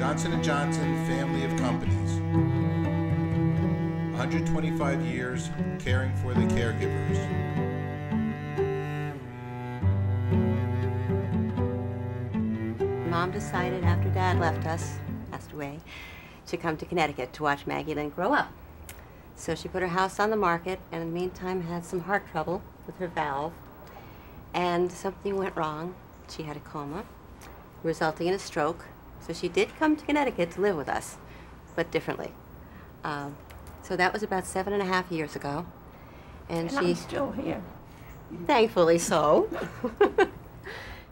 Johnson & Johnson family of companies. 125 years caring for the caregivers. Mom decided after Dad left us, passed away, to come to Connecticut to watch Maggie Lynn grow up. So she put her house on the market, and in the meantime had some heart trouble with her valve, and something went wrong. She had a coma, resulting in a stroke. So she did come to Connecticut to live with us, but differently. So that was about 7.5 years ago. And I'm still here. Thankfully so.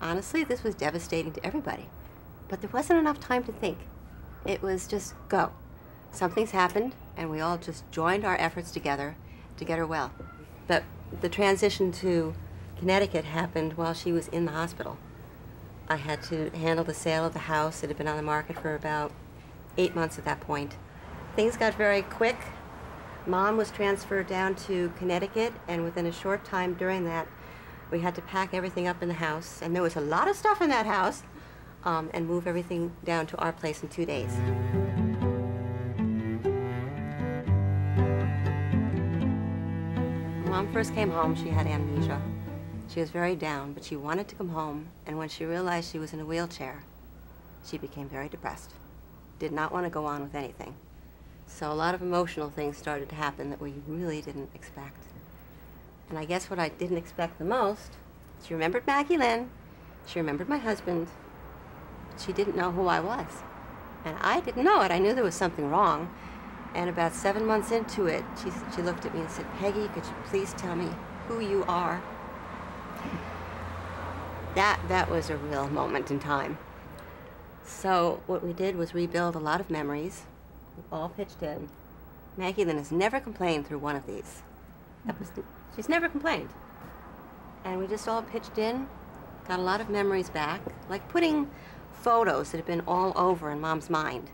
Honestly, this was devastating to everybody. But there wasn't enough time to think. It was just go. Something's happened, and we all just joined our efforts together to get her well. But the transition to Connecticut happened while she was in the hospital. I had to handle the sale of the house. It had been on the market for about 8 months at that point. Things got very quick. Mom was transferred down to Connecticut, and within a short time during that, we had to pack everything up in the house, and there was a lot of stuff in that house, and move everything down to our place in 2 days. When Mom first came home, she had amnesia. She was very down, but she wanted to come home, and when she realized she was in a wheelchair, she became very depressed. Did not want to go on with anything. So a lot of emotional things started to happen that we really didn't expect. And I guess what I didn't expect the most, she remembered Maggie Lynn, she remembered my husband, but she didn't know who I was. And I didn't know it. I knew there was something wrong. And about 7 months into it, she looked at me and said, "Peggy, could you please tell me who you are?" That was a real moment in time. So what we did was rebuild a lot of memories. We all pitched in. Maggie Lynn has never complained through one of these. She's never complained. And we just all pitched in, got a lot of memories back, like putting photos that had been all over in Mom's mind.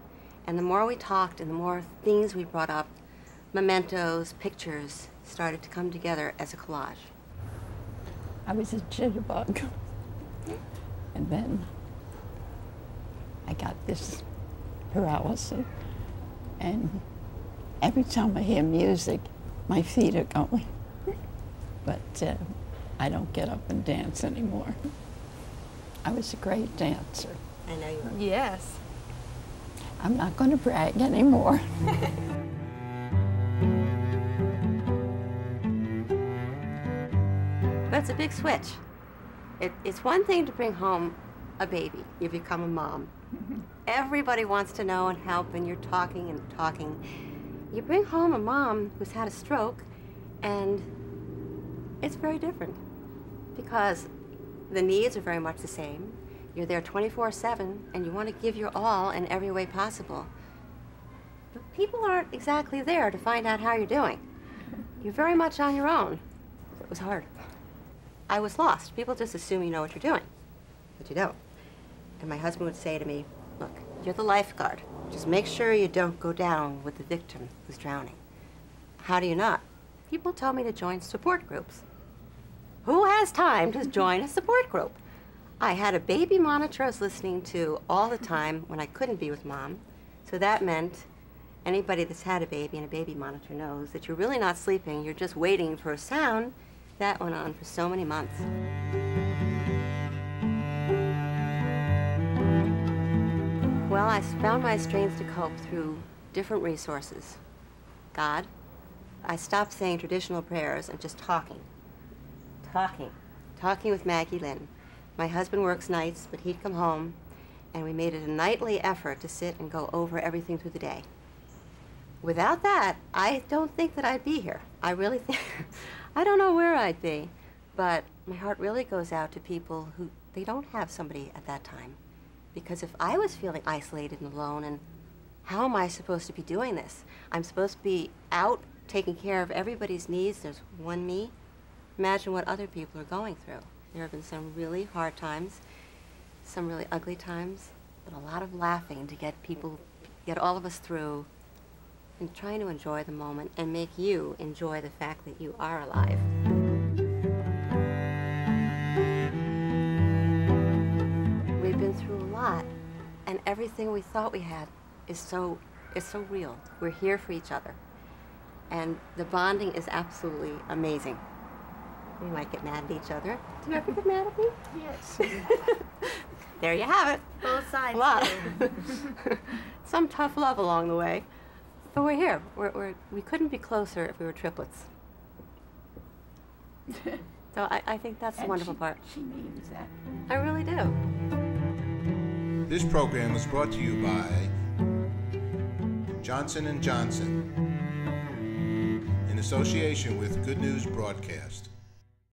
And the more we talked and the more things we brought up, mementos, pictures, started to come together as a collage. I was a jitterbug. And then I got this paralysis. And every time I hear music, my feet are going. But I don't get up and dance anymore. I was a great dancer. I know you were. Yes. I'm not going to brag anymore. But it's a big switch. It's one thing to bring home a baby. You become a mom. Everybody wants to know and help, and you're talking and talking. You bring home a mom who's had a stroke, and it's very different because the needs are very much the same. You're there 24/7, and you want to give your all in every way possible. But people aren't exactly there to find out how you're doing. You're very much on your own. It was hard. I was lost. People just assume you know what you're doing, but you don't. And my husband would say to me, "Look, you're the lifeguard. Just make sure you don't go down with the victim who's drowning." How do you not? People tell me to join support groups. Who has time to join a support group? I had a baby monitor I was listening to all the time when I couldn't be with Mom. So that meant anybody that's had a baby and a baby monitor knows that you're really not sleeping, you're just waiting for a sound. That went on for so many months. Well, I found my strength to cope through different resources. God. I stopped saying traditional prayers and just talking. Talking with Maggie Lynn. My husband works nights, but he'd come home, and we made it a nightly effort to sit and go over everything through the day. Without that, I don't think that I'd be here. I really think, I don't know where I'd be, but my heart really goes out to people who, they don't have somebody at that time. Because if I was feeling isolated and alone, and how am I supposed to be doing this? I'm supposed to be out taking care of everybody's needs. There's one me. Imagine what other people are going through. There have been some really hard times, some really ugly times, but a lot of laughing to get all of us through, and trying to enjoy the moment and make you enjoy the fact that you are alive. We've been through a lot, and everything we thought we had is so real. We're here for each other. And the bonding is absolutely amazing. We might get mad at each other. Do you ever get mad at me? Yes. There you have it. Both sides. A lot. too. Some tough love along the way. But we're here. We couldn't be closer if we were triplets. So I think that's the And wonderful part. She means that. I really do. This program was brought to you by Johnson & Johnson in association with Good News Broadcast.